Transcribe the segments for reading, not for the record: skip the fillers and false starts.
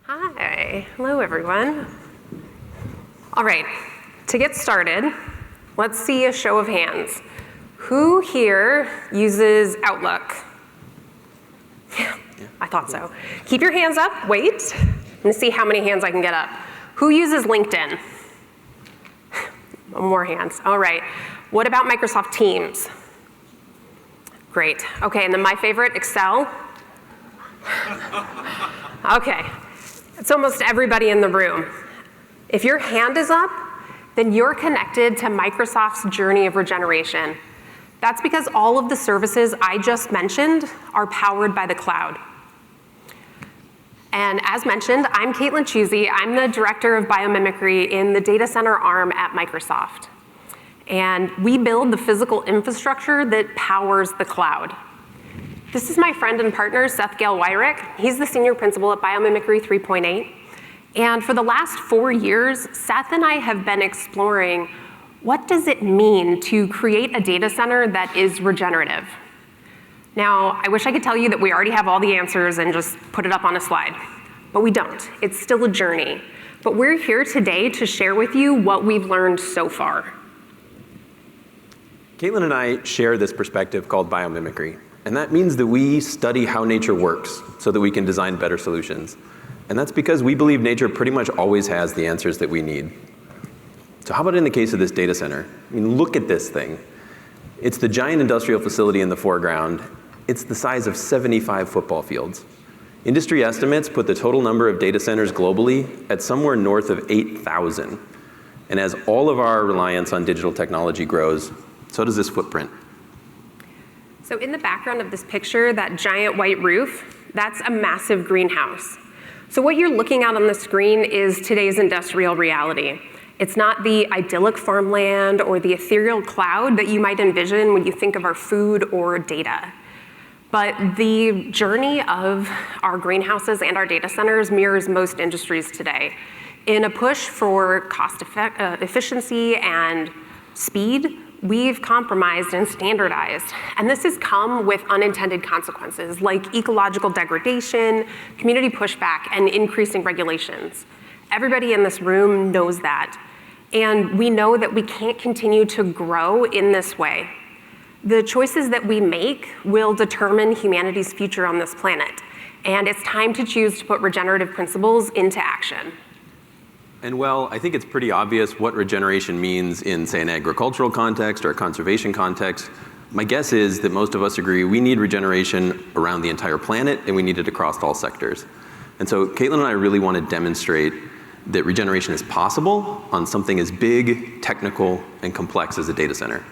Hi, hello everyone. All right, to get started, let's see a show of hands. Who here uses Outlook? Yeah, I thought so. Keep your hands up, wait. Let me see how many hands I can get up. Who uses LinkedIn? More hands, all right. What about Microsoft Teams? Great, okay, and then my favorite, Excel. Okay, it's almost everybody in the room. If your hand is up, then you're connected to Microsoft's journey of regeneration. That's because all of the services I just mentioned are powered by the cloud. And as mentioned, I'm Caitlin Chusey. I'm the director of Biomimicry in the data center arm at Microsoft. And we build the physical infrastructure that powers the cloud. This is my friend and partner, Seth Gale-Wyrick. He's the senior principal at Biomimicry 3.8. And for the last 4 years, Seth and I have been exploring what does it mean to create a data center that is regenerative. Now, I wish I could tell you that we already have all the answers and just put it up on a slide, but we don't. It's still a journey. But we're here today to share with you what we've learned so far. Caitlin and I share this perspective called biomimicry, and that means that we study how nature works so that we can design better solutions. And that's because we believe nature pretty much always has the answers that we need. So how about in the case of this data center? I mean, look at this thing. It's the giant industrial facility in the foreground. It's the size of 75 football fields. Industry estimates put the total number of data centers globally at somewhere north of 8,000. And as all of our reliance on digital technology grows, so does this footprint. So in the background of this picture, that giant white roof, that's a massive greenhouse. So what you're looking at on the screen is today's industrial reality. It's not the idyllic farmland or the ethereal cloud that you might envision when you think of our food or data. But the journey of our greenhouses and our data centers mirrors most industries today. In a push for cost efficiency and speed, we've compromised and standardized. And this has come with unintended consequences like ecological degradation, community pushback, and increasing regulations. Everybody in this room knows that. And we know that we can't continue to grow in this way. The choices that we make will determine humanity's future on this planet. And it's time to choose to put regenerative principles into action. And well, I think it's pretty obvious what regeneration means in, say, an agricultural context or a conservation context. My guess is that most of us agree we need regeneration around the entire planet, and we need it across all sectors. And so Caitlin and I really want to demonstrate that regeneration is possible on something as big, technical, and complex as a data center.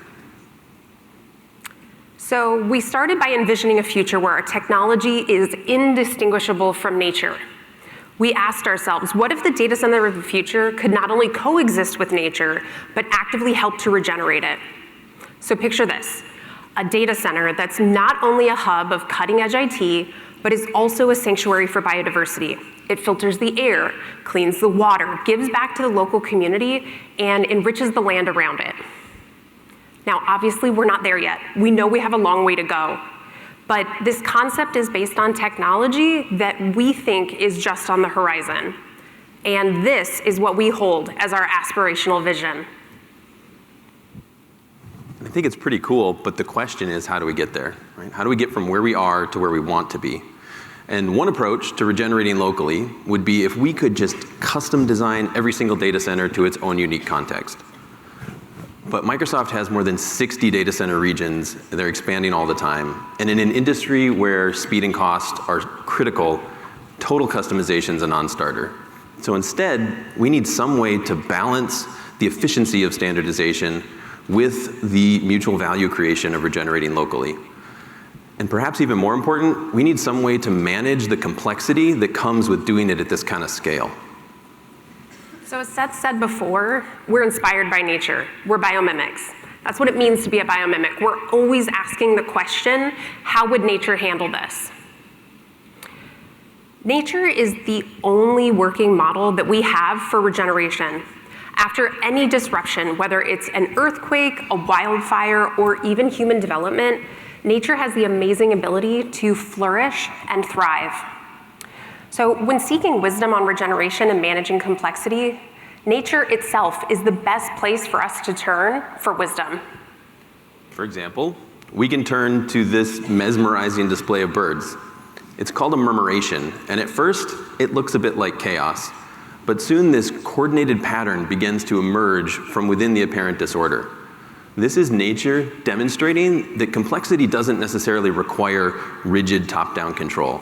So we started by envisioning a future where our technology is indistinguishable from nature. We asked ourselves, what if the data center of the future could not only coexist with nature, but actively help to regenerate it? So picture this, a data center that's not only a hub of cutting-edge IT, but is also a sanctuary for biodiversity. It filters the air, cleans the water, gives back to the local community, and enriches the land around it. Now, obviously, we're not there yet. We know we have a long way to go. But this concept is based on technology that we think is just on the horizon. And this is what we hold as our aspirational vision. I think it's pretty cool, but the question is, how do we get there? Right? How do we get from where we are to where we want to be? And one approach to regenerating locally would be if we could just custom design every single data center to its own unique context. But Microsoft has more than 60 data center regions. They're expanding all the time. And in an industry where speed and cost are critical, total customization is a non-starter. So instead, we need some way to balance the efficiency of standardization with the mutual value creation of regenerating locally. And perhaps even more important, we need some way to manage the complexity that comes with doing it at this kind of scale. So as Seth said before, we're inspired by nature. We're biomimics. That's what it means to be a biomimic. We're always asking the question, how would nature handle this? Nature is the only working model that we have for regeneration. After any disruption, whether it's an earthquake, a wildfire, or even human development, nature has the amazing ability to flourish and thrive. So when seeking wisdom on regeneration and managing complexity, nature itself is the best place for us to turn for wisdom. For example, we can turn to this mesmerizing display of birds. It's called a murmuration, and at first, it looks a bit like chaos. But soon this coordinated pattern begins to emerge from within the apparent disorder. This is nature demonstrating that complexity doesn't necessarily require rigid top-down control.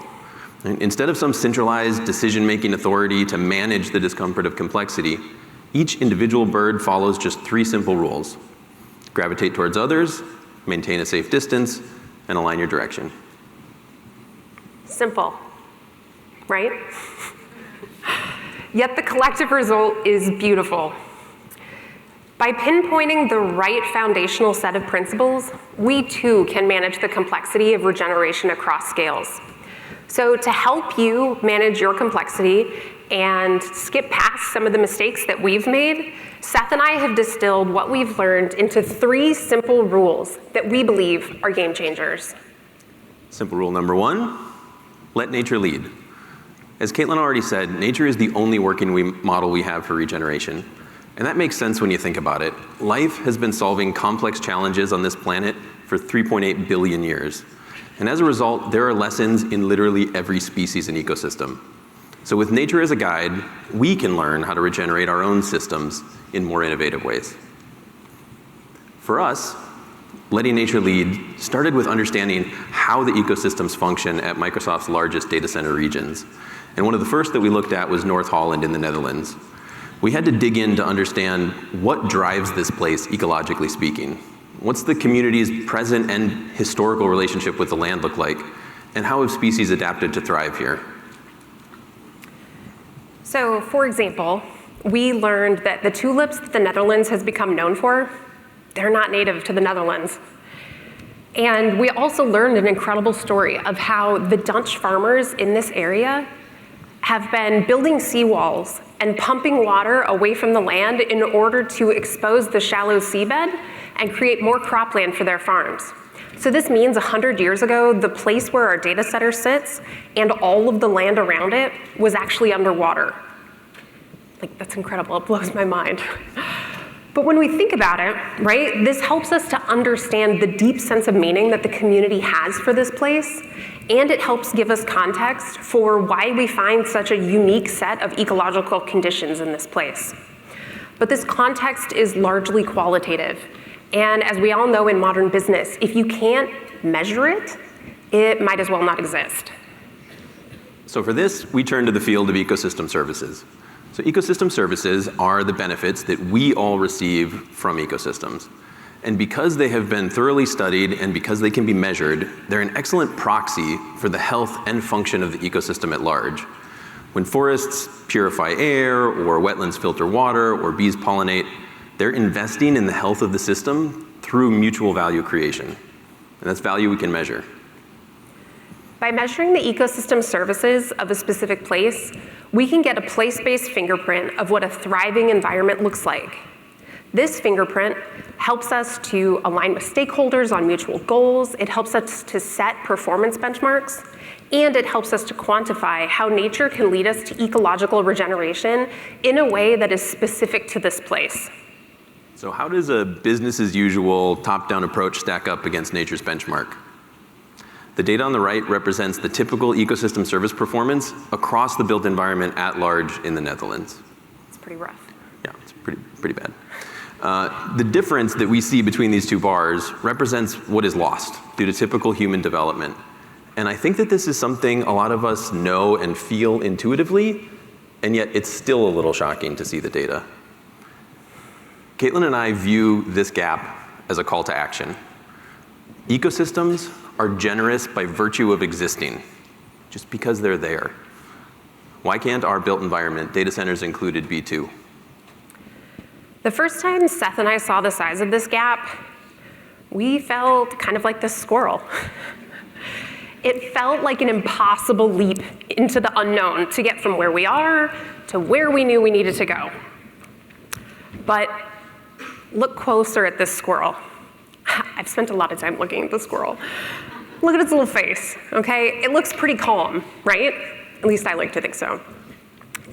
Instead of some centralized decision-making authority to manage the discomfort of complexity, each individual bird follows just 3 simple rules. Gravitate towards others, maintain a safe distance, and align your direction. Simple, right? Yet the collective result is beautiful. By pinpointing the right foundational set of principles, we too can manage the complexity of regeneration across scales. So to help you manage your complexity and skip past some of the mistakes that we've made, Seth and I have distilled what we've learned into 3 simple rules that we believe are game changers. Simple rule number 1, let nature lead. As Caitlin already said, nature is the only working model we have for regeneration. And that makes sense when you think about it. Life has been solving complex challenges on this planet for 3.8 billion years. And as a result, there are lessons in literally every species and ecosystem. So with nature as a guide, we can learn how to regenerate our own systems in more innovative ways. For us, letting nature lead started with understanding how the ecosystems function at Microsoft's largest data center regions. And one of the first that we looked at was North Holland in the Netherlands. We had to dig in to understand what drives this place ecologically speaking. What's the community's present and historical relationship with the land look like? And how have species adapted to thrive here? So, for example, we learned that the tulips that the Netherlands has become known for, they're not native to the Netherlands. And we also learned an incredible story of how the Dutch farmers in this area have been building seawalls and pumping water away from the land in order to expose the shallow seabed and create more cropland for their farms. So this means 100 years ago, the place where our data center sits and all of the land around it was actually underwater. Like, that's incredible, it blows my mind. But when we think about it, right, this helps us to understand the deep sense of meaning that the community has for this place, and it helps give us context for why we find such a unique set of ecological conditions in this place. But this context is largely qualitative. And as we all know in modern business, if you can't measure it, it might as well not exist. So for this, we turn to the field of ecosystem services. So ecosystem services are the benefits that we all receive from ecosystems. And because they have been thoroughly studied and because they can be measured, they're an excellent proxy for the health and function of the ecosystem at large. When forests purify air, or wetlands filter water, or bees pollinate, they're investing in the health of the system through mutual value creation. And that's value we can measure. By measuring the ecosystem services of a specific place, we can get a place-based fingerprint of what a thriving environment looks like. This fingerprint helps us to align with stakeholders on mutual goals, it helps us to set performance benchmarks, and it helps us to quantify how nature can lead us to ecological regeneration in a way that is specific to this place. So how does a business as usual top-down approach stack up against nature's benchmark? The data on the right represents the typical ecosystem service performance across the built environment at large in the Netherlands. It's pretty rough. Yeah, it's pretty bad. The difference that we see between these two bars represents what is lost due to typical human development. And I think that this is something a lot of us know and feel intuitively, and yet it's still a little shocking to see the data. Caitlin and I view this gap as a call to action. Ecosystems are generous by virtue of existing, just because they're there. Why can't our built environment, data centers included, be too? The first time Seth and I saw the size of this gap, we felt kind of like this squirrel. It felt like an impossible leap into the unknown to get from where we are to where we knew we needed to go. But look closer at this squirrel. I've spent a lot of time looking at the squirrel. Look at its little face, okay? It looks pretty calm, right? At least I like to think so.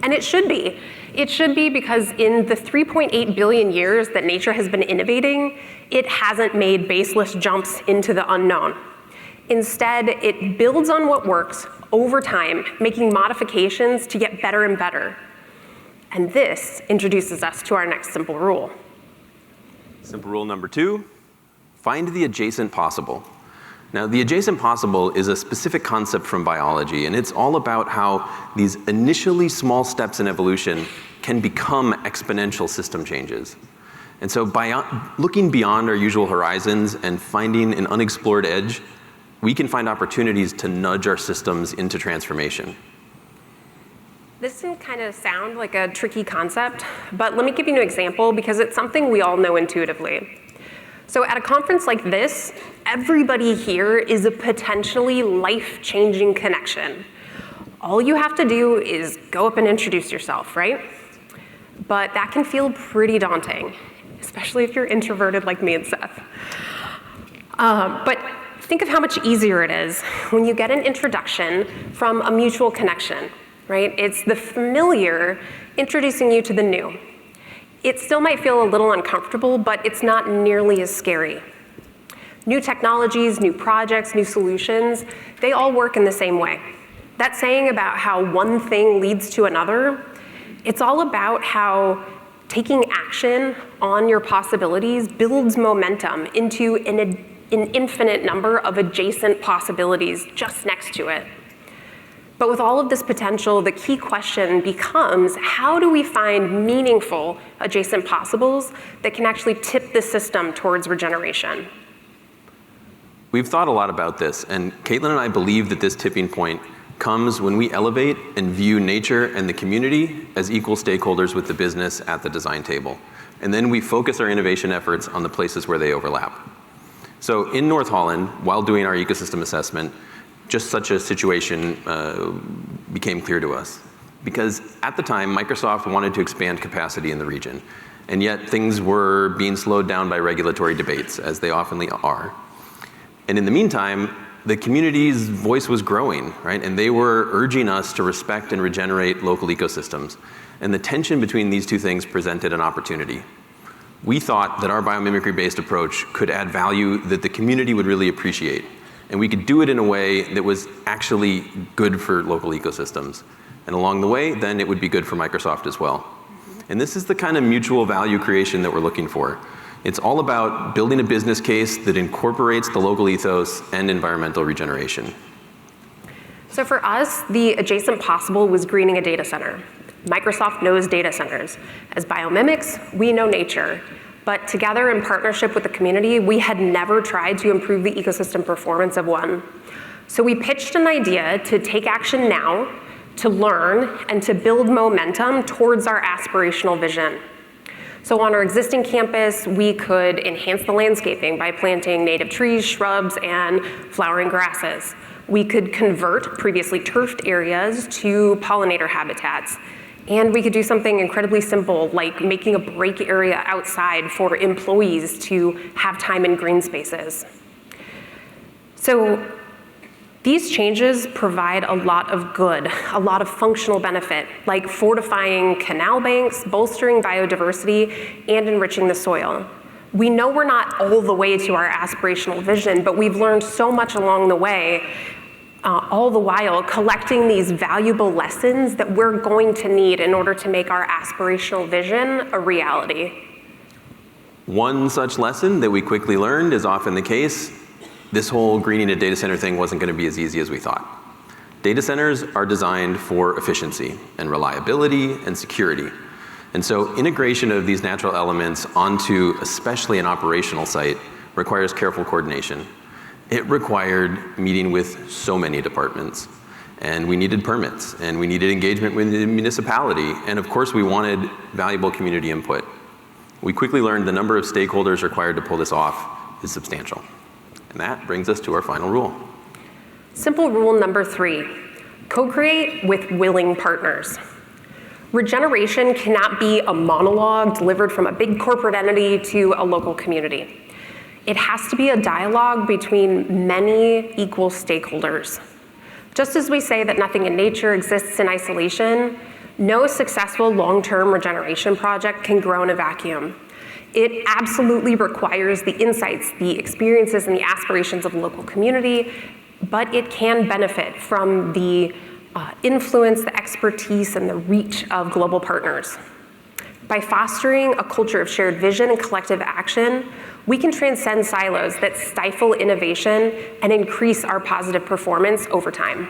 And it should be. It should be because in the 3.8 billion years that nature has been innovating, it hasn't made baseless jumps into the unknown. Instead, it builds on what works over time, making modifications to get better and better. And this introduces us to our next simple rule. Simple rule number 2, find the adjacent possible. Now, the adjacent possible is a specific concept from biology, and it's all about how these initially small steps in evolution can become exponential system changes. And so by looking beyond our usual horizons and finding an unexplored edge, we can find opportunities to nudge our systems into transformation. This can kind of sound like a tricky concept, but let me give you an example because it's something we all know intuitively. So at a conference like this, everybody here is a potentially life-changing connection. All you have to do is go up and introduce yourself, right? But that can feel pretty daunting, especially if you're introverted like me and Seth. But think of how much easier it is when you get an introduction from a mutual connection, right? It's the familiar introducing you to the new. It still might feel a little uncomfortable, but it's not nearly as scary. New technologies, new projects, new solutions, they all work in the same way. That saying about how one thing leads to another, it's all about how taking action on your possibilities builds momentum into an infinite number of adjacent possibilities just next to it. But with all of this potential, the key question becomes, how do we find meaningful adjacent possibles that can actually tip the system towards regeneration? We've thought a lot about this, and Caitlin and I believe that this tipping point comes when we elevate and view nature and the community as equal stakeholders with the business at the design table. And then we focus our innovation efforts on the places where they overlap. So in North Holland, while doing our ecosystem assessment, just such a situation became clear to us. Because at the time, Microsoft wanted to expand capacity in the region, and yet things were being slowed down by regulatory debates, as they often are. And in the meantime, the community's voice was growing, right? And they were urging us to respect and regenerate local ecosystems. And the tension between these two things presented an opportunity. We thought that our biomimicry-based approach could add value that the community would really appreciate. And we could do it in a way that was actually good for local ecosystems. And along the way, then it would be good for Microsoft as well. And this is the kind of mutual value creation that we're looking for. It's all about building a business case that incorporates the local ethos and environmental regeneration. So for us, the adjacent possible was greening a data center. Microsoft knows data centers. As biomimics, we know nature. But together in partnership with the community, we had never tried to improve the ecosystem performance of one. So we pitched an idea to take action now, to learn, and to build momentum towards our aspirational vision. So on our existing campus, we could enhance the landscaping by planting native trees, shrubs, and flowering grasses. We could convert previously turfed areas to pollinator habitats. And we could do something incredibly simple, like making a break area outside for employees to have time in green spaces. So these changes provide a lot of good, a lot of functional benefit, like fortifying canal banks, bolstering biodiversity, and enriching the soil. We know we're not all the way to our aspirational vision, but we've learned so much along the way, all the while collecting these valuable lessons that we're going to need in order to make our aspirational vision a reality. One such lesson that we quickly learned, is often the case, this whole greening a data center thing wasn't going to be as easy as we thought. Data centers are designed for efficiency and reliability and security. And so integration of these natural elements onto especially an operational site requires careful coordination. It required meeting with so many departments, and we needed permits, and we needed engagement with the municipality, and of course we wanted valuable community input. We quickly learned the number of stakeholders required to pull this off is substantial. And that brings us to our final rule. Simple rule number 3, co-create with willing partners. Regeneration cannot be a monologue delivered from a big corporate entity to a local community. It has to be a dialogue between many equal stakeholders. Just as we say that nothing in nature exists in isolation, no successful long-term regeneration project can grow in a vacuum. It absolutely requires the insights, the experiences, and the aspirations of the local community, but it can benefit from the influence, the expertise, and the reach of global partners. By fostering a culture of shared vision and collective action, we can transcend silos that stifle innovation and increase our positive performance over time.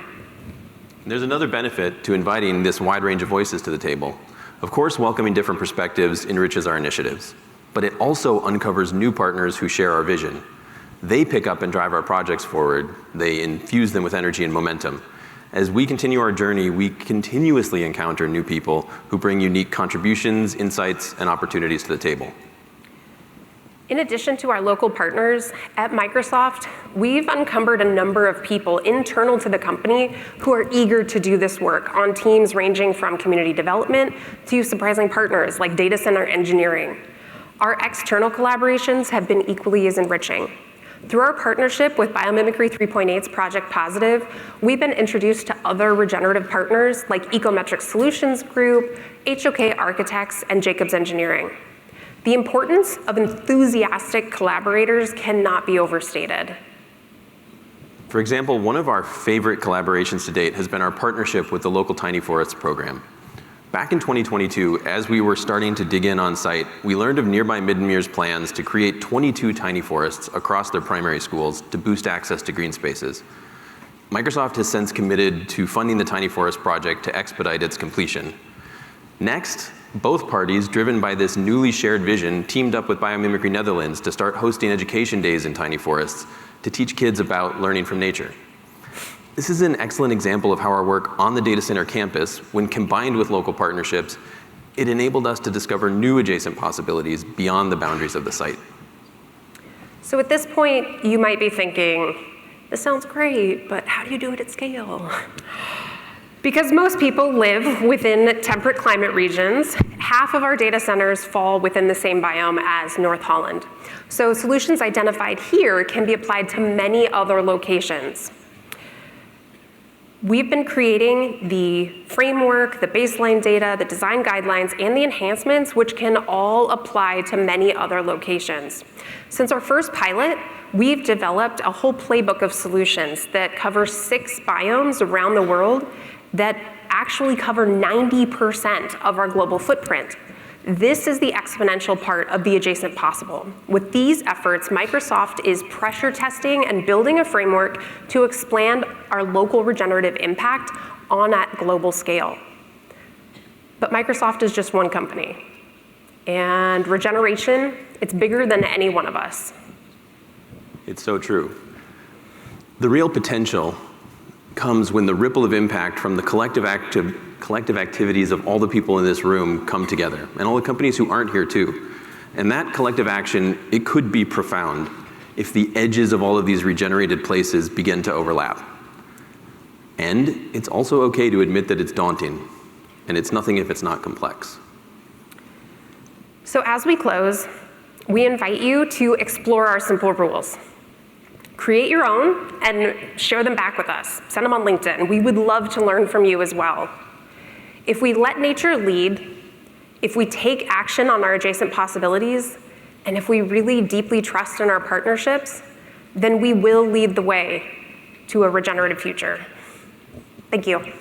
There's another benefit to inviting this wide range of voices to the table. Of course, welcoming different perspectives enriches our initiatives, but it also uncovers new partners who share our vision. They pick up and drive our projects forward. They infuse them with energy and momentum. As we continue our journey, we continuously encounter new people who bring unique contributions, insights, and opportunities to the table. In addition to our local partners, at Microsoft, we've uncovered a number of people internal to the company who are eager to do this work on teams ranging from community development to surprising partners like data center engineering. Our external collaborations have been equally as enriching. Through our partnership with Biomimicry 3.8's Project Positive, we've been introduced to other regenerative partners like Ecometric Solutions Group, HOK Architects, and Jacobs Engineering. The importance of enthusiastic collaborators cannot be overstated. For example, one of our favorite collaborations to date has been our partnership with the local Tiny Forests program. Back in 2022, as we were starting to dig in on site, we learned of nearby Middenmeer's plans to create 22 tiny forests across their primary schools to boost access to green spaces. Microsoft has since committed to funding the Tiny Forest project to expedite its completion. Next, both parties, driven by this newly shared vision, teamed up with Biomimicry Netherlands to start hosting education days in tiny forests to teach kids about learning from nature. This is an excellent example of how our work on the data center campus, when combined with local partnerships, it enabled us to discover new adjacent possibilities beyond the boundaries of the site. So at this point, you might be thinking, this sounds great, but how do you do it at scale? Because most people live within temperate climate regions, half of our data centers fall within the same biome as North Holland. So solutions identified here can be applied to many other locations. We've been creating the framework, the baseline data, the design guidelines, and the enhancements, which can all apply to many other locations. Since our first pilot, we've developed a whole playbook of solutions that cover 6 biomes around the world that actually cover 90% of our global footprint. This is the exponential part of the adjacent possible. With these efforts, Microsoft is pressure testing and building a framework to expand our local regenerative impact on a global scale. But Microsoft is just one company. And regeneration, it's bigger than any one of us. It's so true. The real potential comes when the ripple of impact from the collective activities of all the people in this room come together, and all the companies who aren't here too. And that collective action, it could be profound if the edges of all of these regenerated places begin to overlap. And it's also okay to admit that it's daunting, and it's nothing if it's not complex. So as we close, we invite you to explore our simple rules. Create your own and share them back with us. Send them on LinkedIn. We would love to learn from you as well. If we let nature lead, if we take action on our adjacent possibilities, and if we really deeply trust in our partnerships, then we will lead the way to a regenerative future. Thank you.